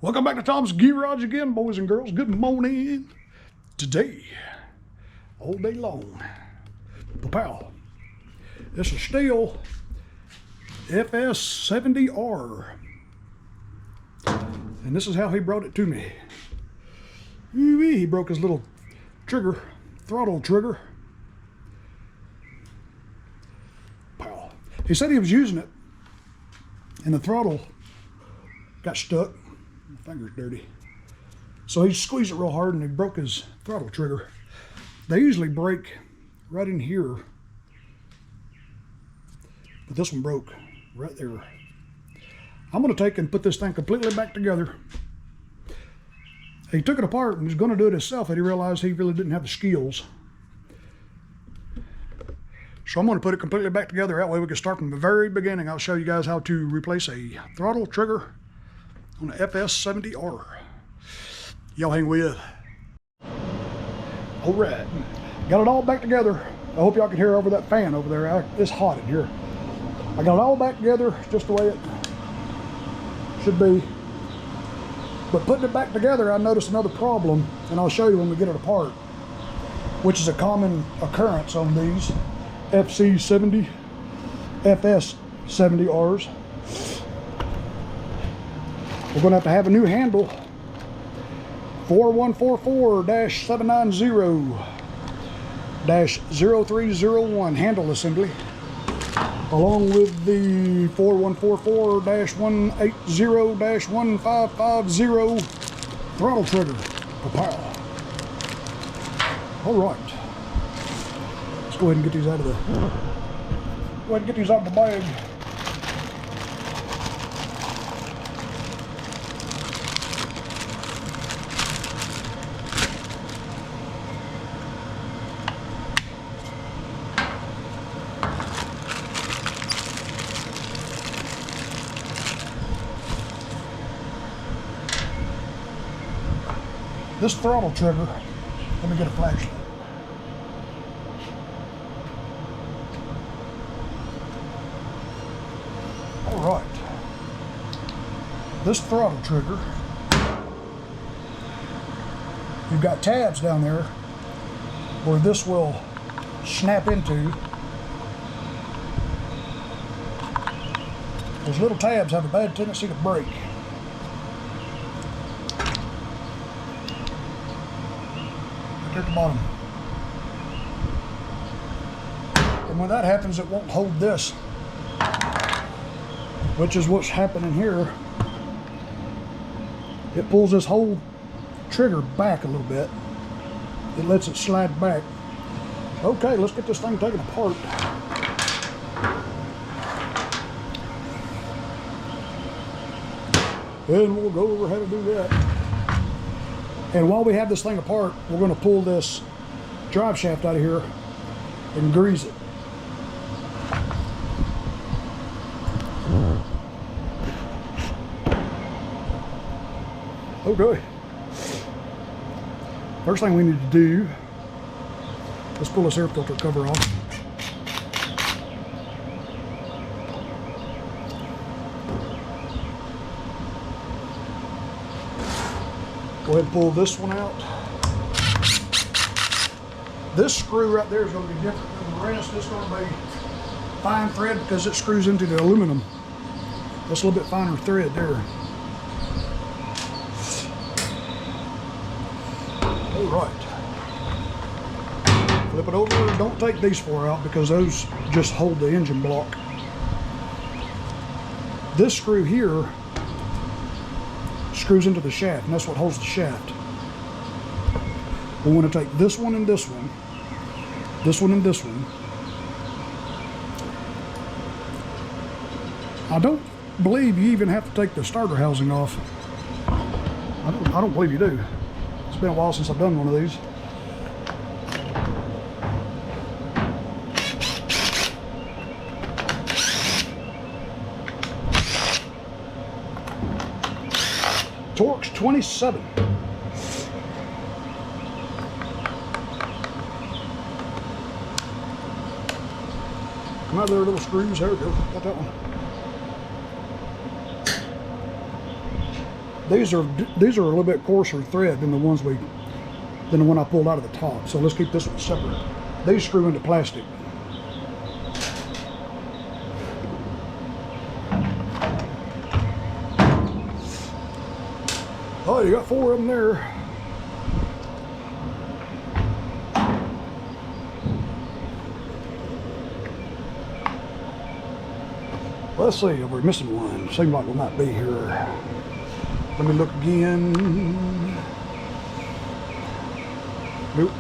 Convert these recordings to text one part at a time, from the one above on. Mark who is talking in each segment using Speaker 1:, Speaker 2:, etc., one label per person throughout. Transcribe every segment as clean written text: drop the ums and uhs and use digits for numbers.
Speaker 1: Welcome back to Tom's Garage again, boys and girls. Good morning. Today, all day long, pow. This is Stihl FS70R. And this is how he brought it to me. He broke his little trigger, throttle trigger. Pow. He said he was using it, and the throttle got stuck. My finger's dirty. So he squeezed it real hard and he broke his throttle trigger. They usually break right in here, but this one broke right there. I'm going to take and put this thing completely back together. He took it apart and was going to do it himself, and he realized he really didn't have the skills. So I'm going to put it completely back together. That way we can start from the very beginning. I'll show you guys how to replace a throttle trigger on the FS70R. Y'all hang with. All right, got it all back together. I hope y'all can hear over that fan over there. It's hot in here. I got it all back together just the way it should be. But putting it back together, I noticed another problem, and I'll show you when we get it apart, which is a common occurrence on these FS70Rs. We're going to have a new handle, 4144-790-0301 handle assembly, along with the 4144-180-1550 throttle trigger. Pow. All right, let's go ahead and get these out of the bag. This throttle trigger, let me get a flashlight. All right, this throttle trigger, you've got tabs down there where this will snap into. Those little tabs have a bad tendency to break. At the bottom, and when that happens, it won't hold this, which is what's happening here. It pulls this whole trigger back a little bit. It lets it slide back. Okay, let's get this thing taken apart. And we'll go over how to do that. And while we have this thing apart, we're going to pull this drive shaft out of here and grease it. Okay. First thing we need to do, let's pull this air filter cover off. Go ahead and pull this one out. This screw right there is going to be different than the rest. It's going to be fine thread because it screws into the aluminum. That's a little bit finer thread there. All right. Flip it over. Don't take these four out because those just hold the engine block. This screw here screws into the shaft, and that's what holds the shaft. We want to take this one and this one, this one and this one. I don't believe you even have to take the starter housing off. I don't believe you do. It's been a while since I've done one of these. Torx 27. Come out there, little screws. There we go. Got that one. These are a little bit coarser thread than the one I pulled out of the top. So let's keep this one separate. These screw into plastic. Oh, you got 4 of them there. Let's see if we're missing one. Seems like we might be here. Let me look again. Nope.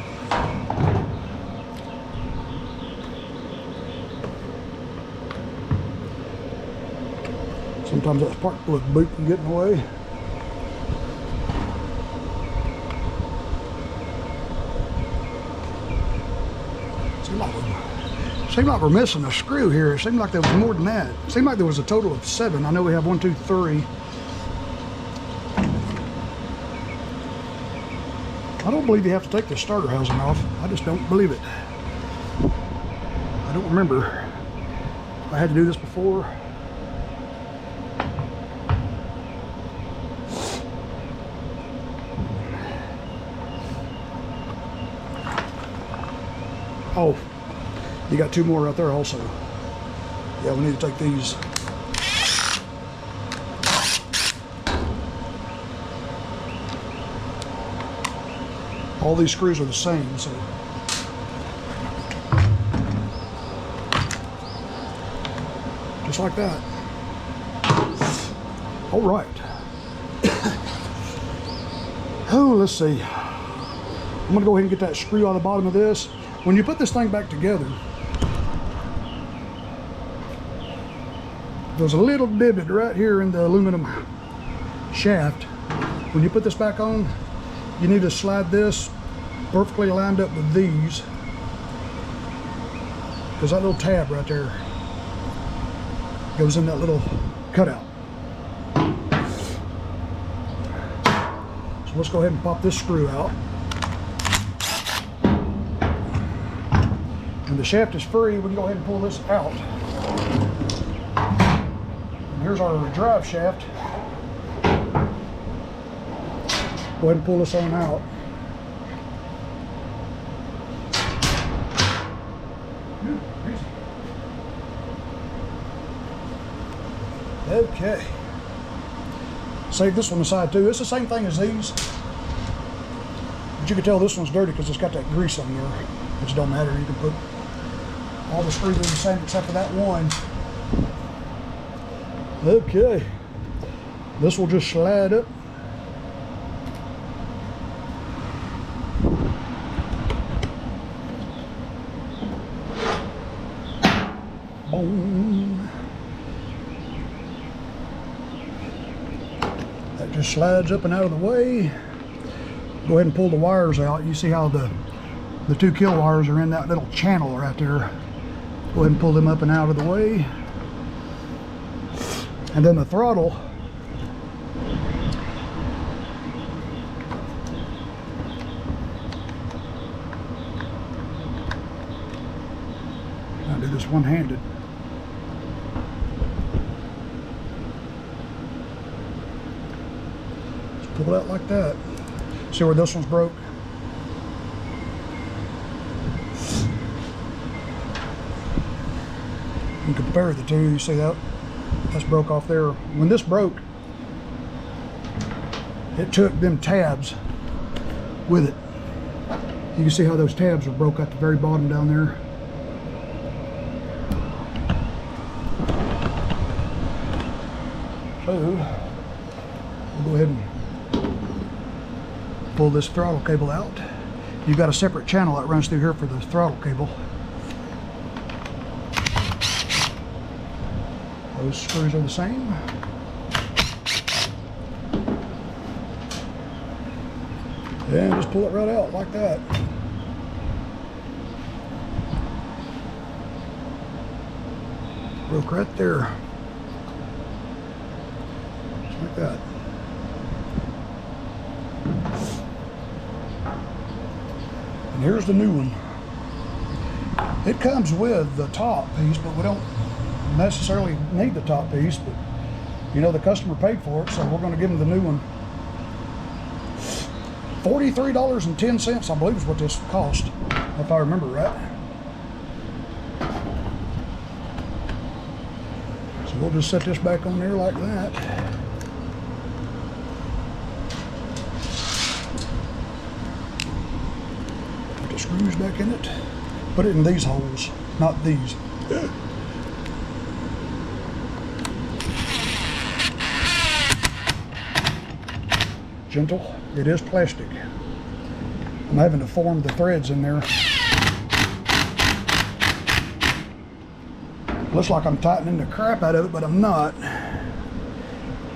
Speaker 1: Sometimes that spark plug boot can get in the way. Seems like we're missing a screw here. It seemed like there was more than that. It seemed like there was a total of 7. I know we have 1, 2, 3. I don't believe you have to take the starter housing off. I just don't believe it. I don't remember. I had to do this before. Oh, you got 2 more right there also. Yeah, we need to take these. All these screws are the same, so. Just like that. All right. Oh, let's see. I'm gonna go ahead and get that screw on the bottom of this. When you put this thing back together, there's a little divot right here in the aluminum shaft. When you put this back on, you need to slide this perfectly lined up with these, because that little tab right there goes in that little cutout. So let's go ahead and pop this screw out. And the shaft is free. We can go ahead and pull this out. And here's our drive shaft. Go ahead and pull this on out. Okay. Save this one aside too. It's the same thing as these, but you can tell this one's dirty because it's got that grease on there. Which don't matter. You can put all the screws are the same except for that one. Okay. This will just slide up. Boom. That just slides up and out of the way. Go ahead and pull the wires out. You see how the 2 kill wires are in that little channel right there. Go ahead and pull them up and out of the way. And then the throttle. I'll do this one-handed. Just pull it out like that. See where this one's broke? You can compare the two. You see that? That's broke off there. When this broke, it took them tabs with it. You can see how those tabs are broke at the very bottom down there. So we'll go ahead and pull this throttle cable out. You've got a separate channel that runs through here for the throttle cable. Those screws are the same. And just pull it right out like that. Broke right there. Just like that. And here's the new one. It comes with the top piece, but we don't necessarily need the top piece, but You know, the customer paid for it, so we're going to give them the new one. $43.10, I believe, is what this cost, if I remember right. So we'll just set this back on there like that. Put the screws back in it. Put it in these holes, not these. Gentle. It is plastic. I'm having to form the threads in there. Looks like I'm tightening the crap out of it, but I'm not.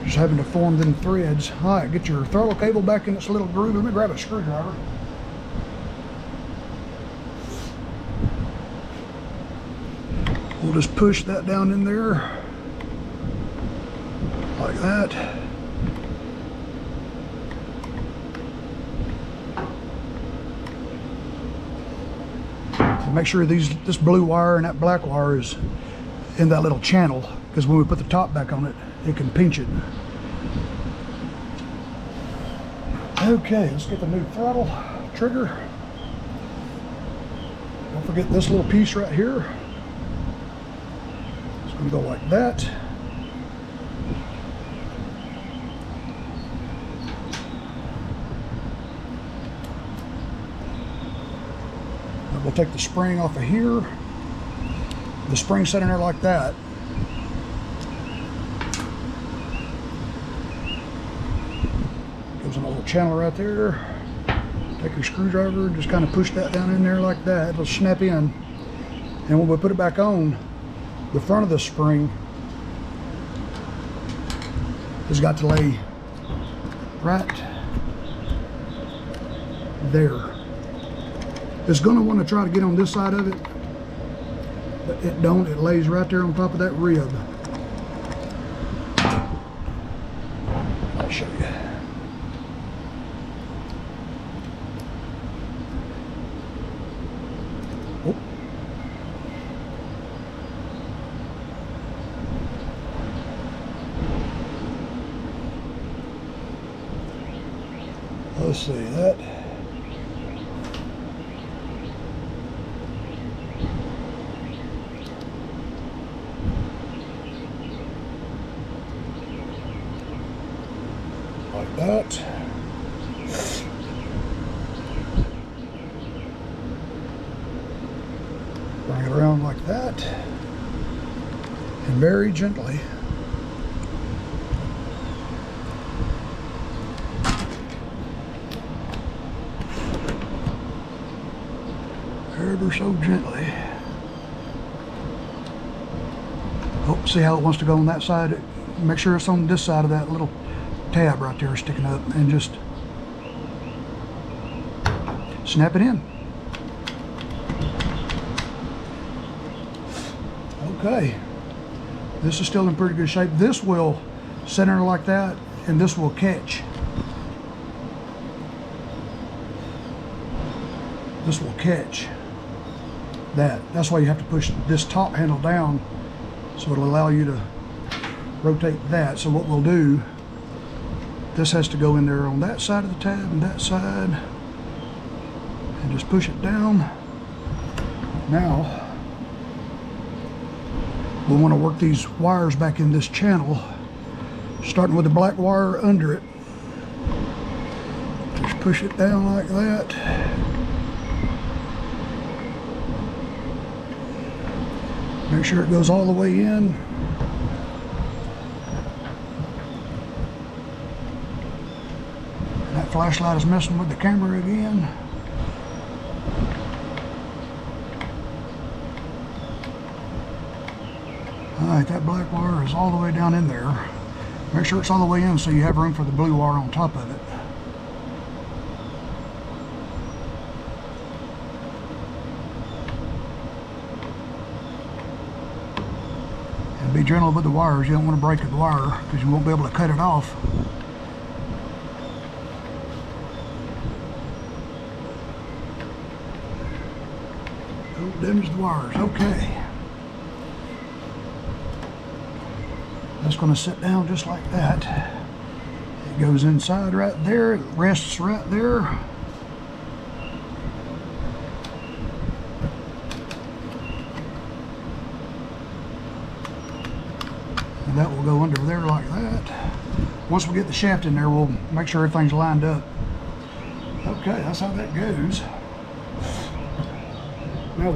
Speaker 1: Just having to form them threads. All right, get your throttle cable back in its little groove. Let me grab a screwdriver. We'll just push that down in there like that. Make sure this blue wire and that black wire is in that little channel, because when we put the top back on it, it can pinch it. Okay, let's get the new throttle trigger. Don't forget this little piece right here. It's going to go like that. We'll take the spring off of here. The spring set in there like that. Goes in a little channel right there. Take your screwdriver, just kind of push that down in there like that. It'll snap in. And when we put it back on, the front of the spring has got to lay right there. It's going to want to try to get on this side of it, but it don't. It lays right there on top of that rib. I'll show you. Oh. Let's see that. Like that. Bring it around like that, and very gently ever so gently. Oh, see how it wants to go on that side? Make sure it's on this side of that little tab right there sticking up, and just snap it in. Okay, this is still in pretty good shape. This will center like that, and this will catch. This will catch that. That's why you have to push this top handle down, so it'll allow you to rotate that. So what we'll do, this has to go in there on that side of the tab and that side, and just push it down. Now we want to work these wires back in this channel, starting with the black wire under it. Just push it down like that. Make sure it goes all the way in. That flashlight is messing with the camera again. Alright, that black wire is all the way down in there. Make sure it's all the way in so you have room for the blue wire on top of it. And be gentle with the wires. You don't want to break the wire because you won't be able to cut it off. Don't damage the wires. Okay. That's going to sit down just like that. It goes inside right there, it rests right there. And that will go under there like that. Once we get the shaft in there, we'll make sure everything's lined up. Okay, that's how that goes. Now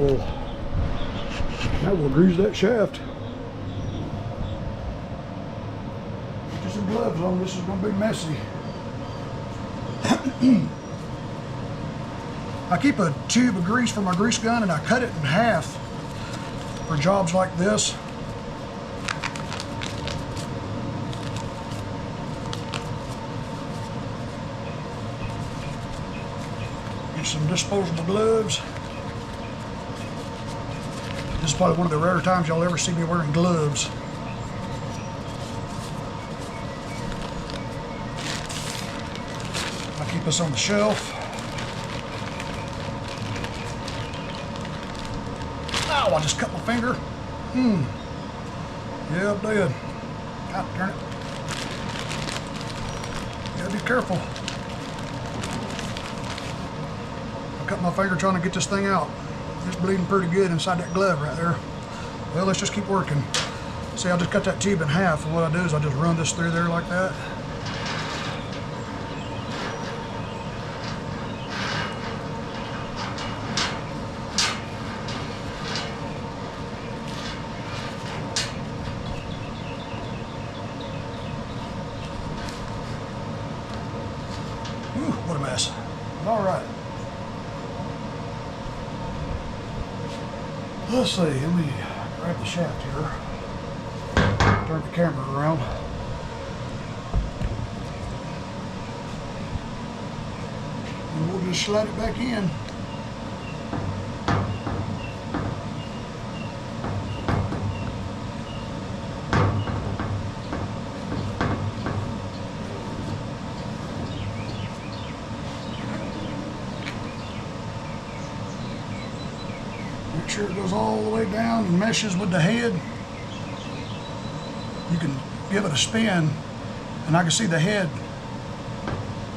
Speaker 1: we'll grease that shaft. Put some gloves on, this is going to be messy. I keep a tube of grease for my grease gun and I cut it in half for jobs like this. Get some disposable gloves. This is probably one of the rare times y'all ever see me wearing gloves. I keep this on the shelf. Ow, I just cut my finger. Yeah, I'm dead. God, turn it. Gotta be careful. I cut my finger trying to get this thing out. It's bleeding pretty good inside that glove right there. Well, let's just keep working. See, I just cut that tube in half, and what I do is I just run this through there like that. Whew, what a mess. All right. Let's see, let me grab the shaft here, turn the camera around. And we'll just slide it back in. Make sure it goes all the way down and meshes with the head. You can give it a spin and I can see the head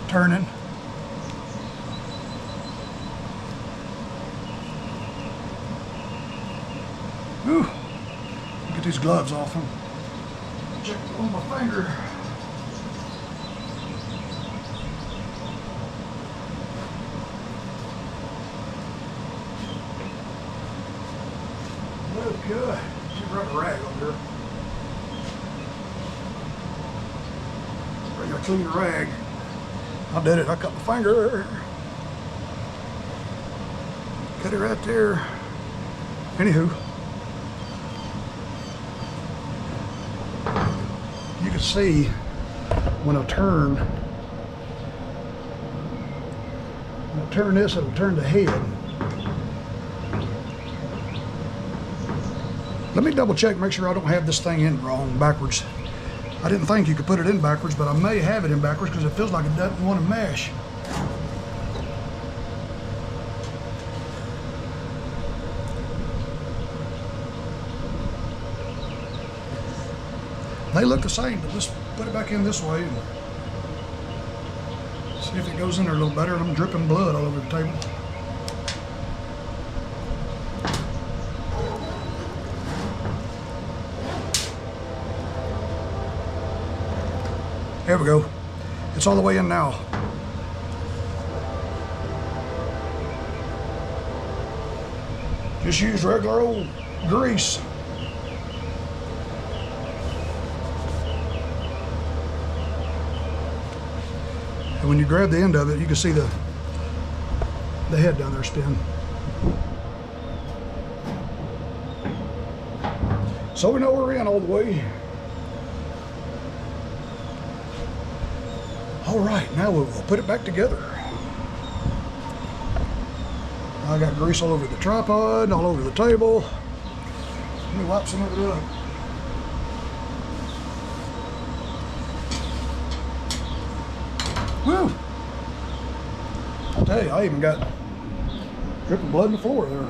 Speaker 1: turning. Whew. Get these gloves off them. Check it on my finger. Good. Should rub a rag on here. Bring a clean rag. I did it. I cut my finger. Cut it right there. Anywho, you can see when I turn this, it'll turn the head. Let me double check, make sure I don't have this thing in wrong, backwards. I didn't think you could put it in backwards, but I may have it in backwards because it feels like it doesn't want to mesh. They look the same, but just put it back in this way and see if it goes in there a little better. I'm dripping blood all over the table. There we go. It's all the way in now. Just use regular old grease. And when you grab the end of it, you can see the head down there spin. So we know we're in all the way. All right, now we'll put it back together. I got grease all over the tripod, all over the table. Let me wipe some of it up. Woo! I'll tell you, I even got dripping blood on the floor there.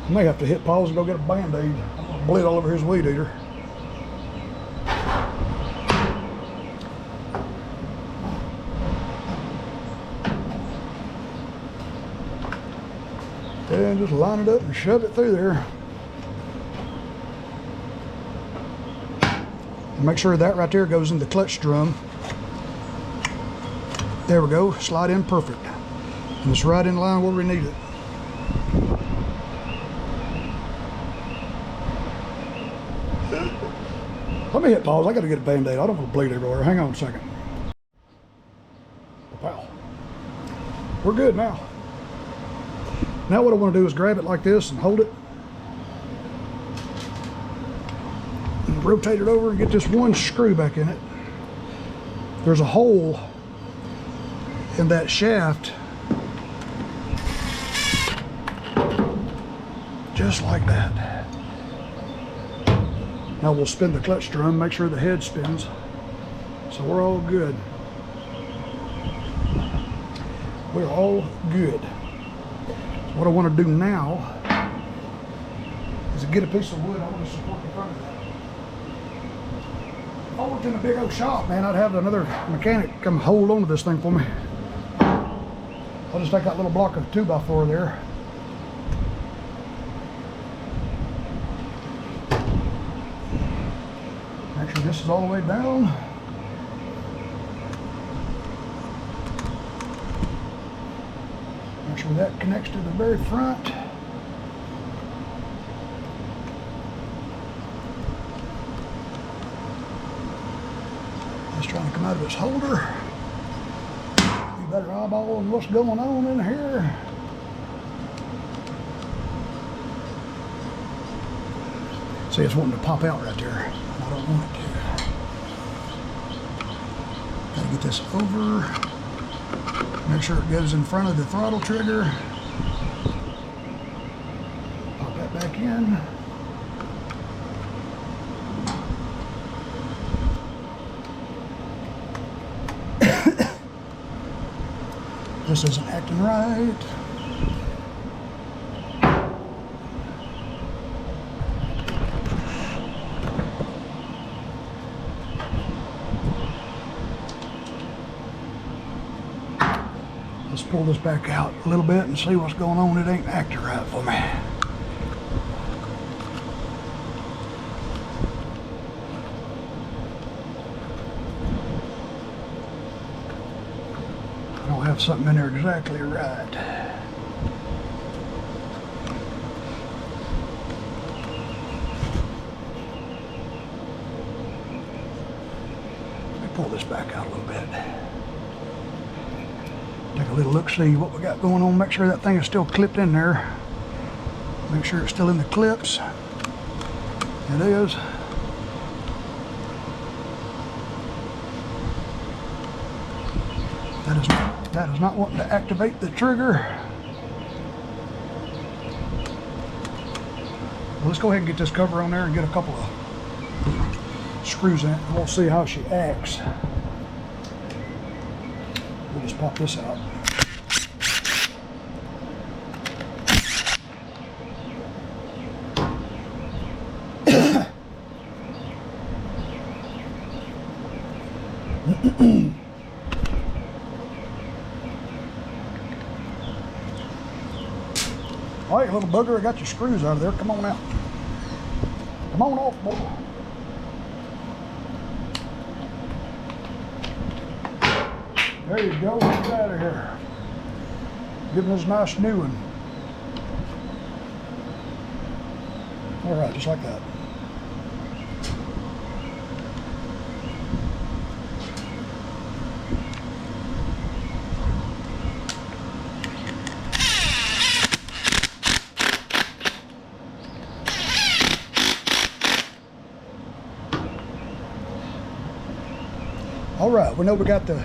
Speaker 1: I may have to hit pause and go get a Band-Aid. I'm gonna bleed all over his weed eater. and just line it up and shove it through there. And make sure that right there goes in the clutch drum. There we go, slide in perfect. And it's right in line where we need it. Let me hit pause. I gotta get a Band-Aid. I don't want to bleed everywhere. Hang on a second. Wow. We're good now. Now what I want to do is grab it like this and hold it. And rotate it over and get this one screw back in it. There's a hole in that shaft. Just like that. Now we'll spin the clutch drum, make sure the head spins. So we're all good. We're all good. What I want to do now is to get a piece of wood. I want to support the front of that. If I worked in a big old shop, man, I'd have another mechanic come hold on to this thing for me. I'll just take that little block of 2x4 there. Make sure this is all the way down. Make sure that connects to the very front. Just trying to come out of its holder. You better eyeball what's going on in here. See, it's wanting to pop out right there. I don't want it to. Gotta get this over. Make sure it goes in front of the throttle trigger. Pop that back in. This isn't acting right. Let's pull this back out a little bit and see what's going on. It ain't acting right for me. I don't have something in there exactly right. Let me pull this back out a little bit. Take a little look, see what we got going on. Make sure that thing is still clipped in there. Make sure it's still in the clips. It is. That is not wanting to activate the trigger. Well, let's go ahead and get this cover on there and get a couple of screws in it, and we'll see how she acts. We'll just pop this out. All right, little bugger, I got your screws out of there. Come on out. Come on off, boy. There you go, get out of here. Giving us a nice new one. All right, just like that. All right, we know we got the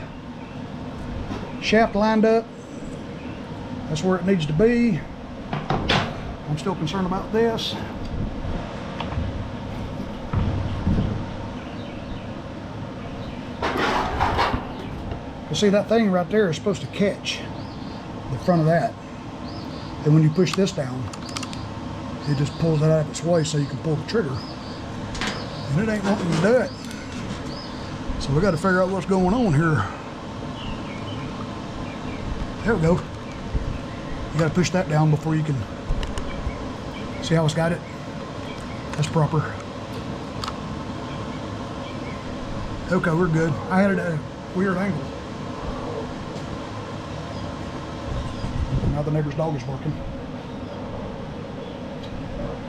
Speaker 1: shaft lined up. That's where it needs to be. I'm still concerned about this. You see, that thing right there is supposed to catch the front of that. And when you push this down, it just pulls it out of its way so you can pull the trigger. And it ain't wanting to do it. So we got to figure out what's going on here. There we go. You got to push that down before you can See how it's got it? That's proper. Okay, we're good. I had it at a weird angle. Now the neighbor's dog is barking.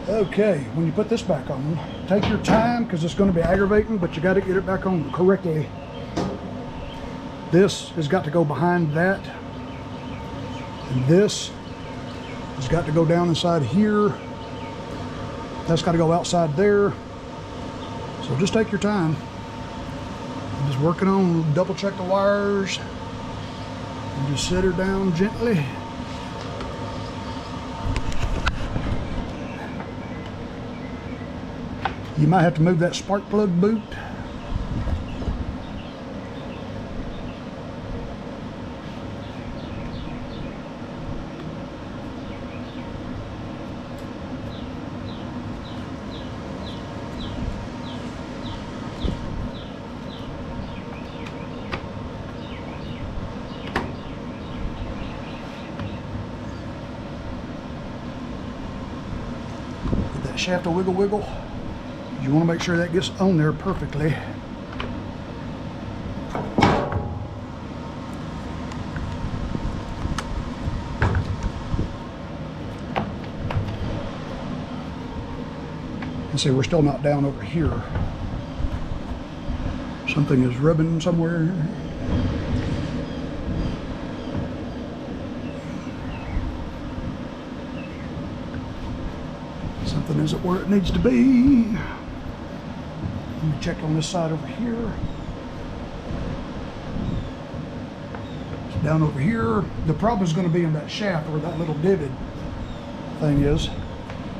Speaker 1: Okay, when you put this back on, take your time because it's going to be aggravating, but you got to get it back on correctly. This has got to go behind that, and this has got to go down inside here. That's got to go outside there. So just take your time. I'm just working on, double check the wires, and just set her down gently. You might have to move that spark plug boot. Get that shaft to wiggle wiggle. You want to make sure that gets on there perfectly. And see, we're still not down over here. Something is rubbing somewhere. Something isn't where it needs to be. Let me check on this side over here. It's down over here. The problem is going to be in that shaft where that little divot thing is.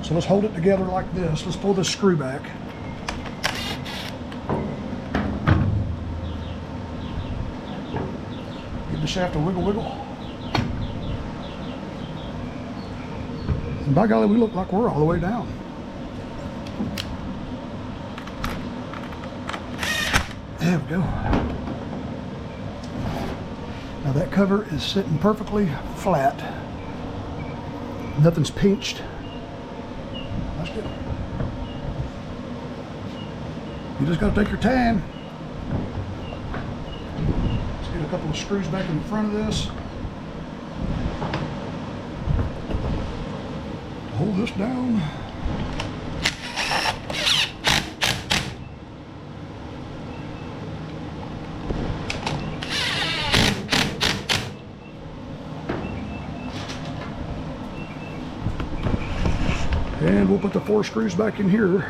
Speaker 1: So let's hold it together like this. Let's pull this screw back. Give the shaft a wiggle wiggle. And by golly, we look like we're all the way down. There we go. Now that cover is sitting perfectly flat. Nothing's pinched. That's good. You just got to take your time. Let's get a couple of screws back in the front of this. Hold this down. And we'll put the 4 screws back in here.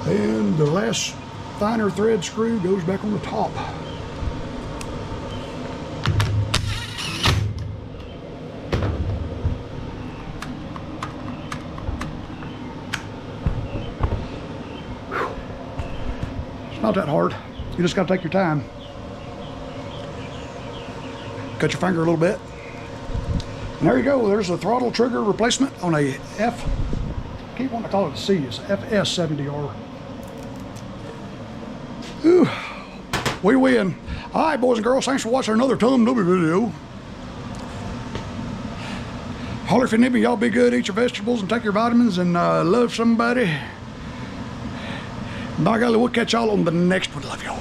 Speaker 1: And the last finer thread screw goes back on the top. Not that hard. You just got to take your time. Cut your finger a little bit. And there you go. There's a throttle trigger replacement on a I keep wanting to call it a C. It's FS70R. Ooh, we win. All right, boys and girls. Thanks for watching another thumbnail video. Holler if you need me. Y'all be good. Eat your vegetables and take your vitamins and love somebody. By golly, we'll catch y'all on the next one. Love y'all.